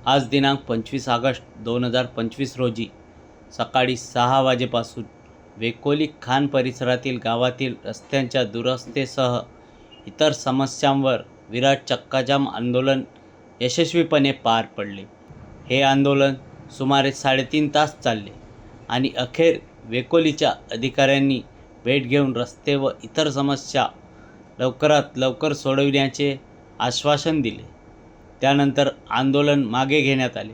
आज दिनांक 25 ऑगस्ट 2025 रोजी सकाळी 6 वाजेपासून वेकोली खान परिसरातील गावातील रस्त्यांच्या दुरस्तीसह इतर समस्यांवर विराट चक्काजाम आंदोलन यशस्वीपणे पार पडले. हे आंदोलन सुमारे 3.5 तास चालले आणि अखेर वेकोलीच्या अधिकाऱ्यांनी भेट घेऊन रस्ते व इतर समस्या लवकरात लवकर सोडविण्याचे आश्वासन दिले. त्यानंतर आंदोलन मागे घेण्यात आले.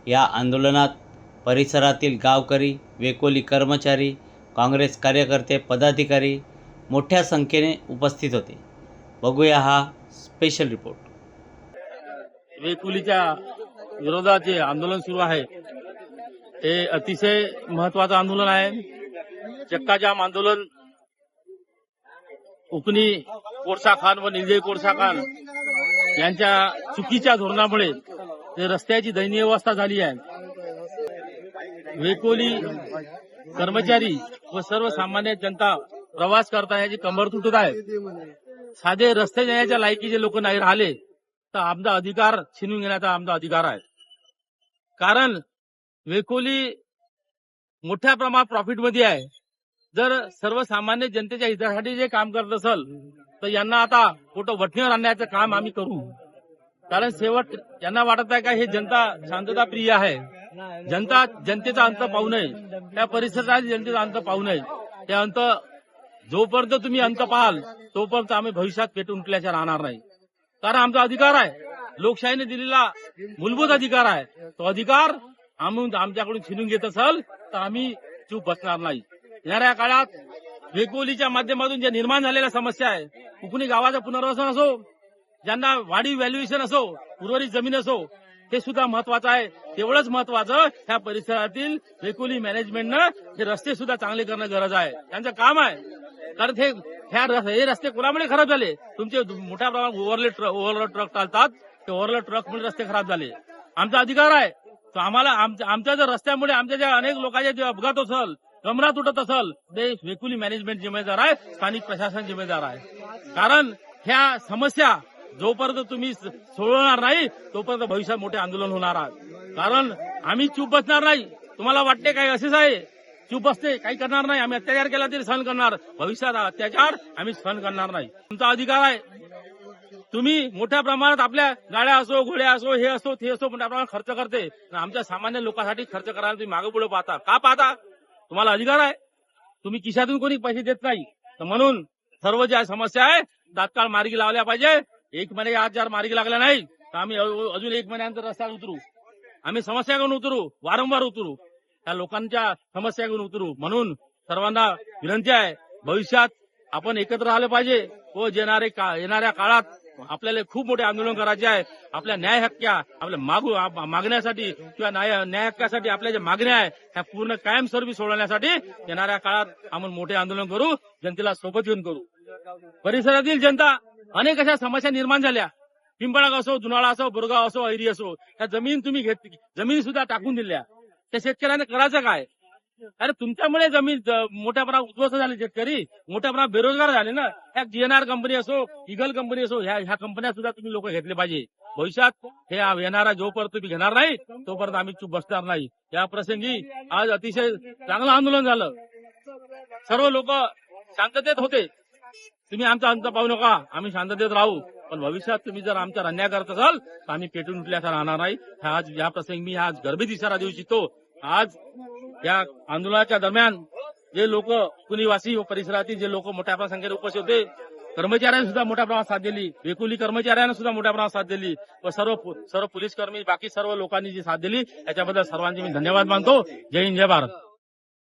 या आंदोलनात परिसरातील गावकरी, वेकोली कर्मचारी, काँग्रेस कार्यकर्ते, पदाधिकारी मोठ्या संख्येने उपस्थित होते. बघूया हा स्पेशल रिपोर्ट. वेकोलीच्या विरोधाचे आंदोलन सुरू आहे. हे अतिशय महत्वाचं आंदोलन आहे. चक्काजाम आंदोलन उपनी कोळसा खान व निर्दयी कोळसा खान यांच्या चुकीच्या धोरणामुळे ते रस्त्याची दयनीय अवस्था झाली आहे. वेकोली कर्मचारी व सर्वसामान्य जनता प्रवास करता याची कंबर तुटत आहे. साधे रस्ते जाण्याच्या लायकीचे लोक नाही राहिले तर आमचा अधिकार छिनून घेण्याचा आमचा अधिकार आहे. कारण वेकोली मोठ्या प्रमाणात प्रॉफिटमध्ये आहे. जर सर्वसामान्य जनतेच्या हितासाठी जे काम करत असेल तर यांना आता खोटं वठणीवर आणण्याचं काम आम्ही करू. कारण शेवट यांना वाटत आहे का हे जनता शांतता प्रिय आहे. जनतेचा अंत पाहू नये, त्या परिसरातील जनतेचा अंत पाहू नये. त्या अंत जोपर्यंत तुम्ही अंत पाहाल तोपर्यंत आम्ही भविष्यात पेटून उठल्याच्या राहणार नाही. कारण आमचा अधिकार आहे, लोकशाहीने दिलेला मूलभूत अधिकार आहे. तो अधिकार आमच्याकडून छिनून घेत असाल तर आम्ही चूप बसणार नाही. येणाऱ्या काळात वेकोलीच्या माध्यमातून ज्या निर्माण झालेल्या समस्या आहे, कुकुनी गावाचं पुनर्वसन असो, ज्यांना वाढीव व्हॅल्युएशन असो, उर्वरित जमीन असो, हे सुद्धा महत्वाचं आहे. तेवढंच महत्वाचं ह्या परिसरातील वेकोली मॅनेजमेंटनं हे रस्ते सुद्धा चांगले करणं गरज आहे. त्यांचं काम आहे. कारण हे रस्ते कोणामुळे खराब झाले? तुमचे मोठ्या प्रमाणात ओव्हरलोड ट्रक चालतात, ते ओव्हरलोड ट्रकमुळे रस्ते खराब झाले. आमचा अधिकार आहे तो आम्हाला आमच्या जर रस्त्यामुळे आमच्या ज्या अनेक लोकांचे जे अपघात असेल, कमरा तुटत असेल, ते वेकोली मॅनेजमेंट जिम्मेदार आहे, स्थानिक प्रशासन जिम्मेदार आहे. कारण ह्या समस्या जोपर्यंत तुम्ही सोडवणार नाही तोपर्यंत भविष्यात मोठे आंदोलन होणार आहे. कारण आम्ही चूप बसणार नाही. तुम्हाला वाटते काय असेच आहे, चूप बसते काही करणार नाही. आम्ही अत्याचार केला तरी सहन करणार, भविष्यात अत्याचार आम्ही सहन करणार नाही. तुमचा अधिकार आहे. तुम्ही मोठ्या प्रमाणात आपल्या गाड्या असो, घोड्या असो, हे असो ते असो मोठ्या प्रमाणात खर्च करते. आमच्या सामान्य लोकांसाठी खर्च करायला तुम्ही मागे पुढे पाहता. का पाहता? तुम्हाला अधिकार आहे. तुम्ही खिशातून कोणी पैसे देत नाही. तर म्हणून सर्व ज्या समस्या आहे तात्काळ मार्गी लावल्या पाहिजे. 1 महिने आज जर मार्गी लागल्या नाही तर आम्ही अजून 1 महिन्यानंतर रस्त्यावर उतरू. आम्ही समस्या घेऊन उतरू, वारंवार उतरू, त्या लोकांच्या समस्या घेऊन उतरू. म्हणून सर्वांना विनंती आहे, भविष्यात आपण एकत्र आलं पाहिजे व येणाऱ्या काळात आपल्याला खूप मोठे आंदोलन करायचे आहे. आपल्या न्याय हक्क्या आपल्या मागण्यासाठी किंवा न्याय हक्कासाठी आपल्या ज्या मागण्या आहे ह्या पूर्ण कायमस्वरूपी सोडवण्यासाठी येणाऱ्या काळात आपण मोठे आंदोलन करू, जनतेला सोबत घेऊन करू. परिसरातील जनता अनेक अशा समस्या निर्माण झाल्या. पिंपळाग असो, जुनाळा असो, बोरगाव असो, ऐरी असो, त्या जमीन तुम्ही जमीन सुद्धा टाकून दिल्या. त्या शेतकऱ्यांना करायचं काय? अरे तुमच्यामुळे जमीन मोठ्या प्रमाणात उद्ध्वस्त झाले, शेतकरी मोठ्या प्रमाणात बेरोजगार झाले ना. ह्या GNR कंपनी असो, इगल कंपनी असो, ह्या कंपन्या सुद्धा तुम्ही लोक घेतले पाहिजे. भविष्यात हे येणारा जोपर्यंत तुम्ही घेणार नाही तोपर्यंत आम्ही चूप बसणार नाही. या प्रसंगी आज अतिशय चांगलं आंदोलन झालं. सर्व लोक शांततेत होते. तुम्ही आमचा अंत पाहू नका, आम्ही शांततेत राहू. पण भविष्यात तुम्ही जर आमच्यावर अन्याय करत असाल तर आम्ही पेटून उठल्याचा राहणार नाही. आज या प्रसंगी मी आज गर्भित इशारा देऊ इच्छितो. आज या आंदोलनाच्या दरम्यान जे लोक कुणीवासी व परिसरातील जे लोक मोठ्या संख्येने उपस्थित होते, कर्मचाऱ्यांनी सुद्धा मोठ्या प्रमाणात साथ दिली, वेकोली कर्मचाऱ्यांना सुद्धा मोठ्या प्रमाणात साथ दिली व सर्व पोलीस कर्मी बाकी सर्व लोकांनी जी साथ दिली याच्याबद्दल सर्वांचे मी धन्यवाद मानतो. जय हिंद, जय भारत.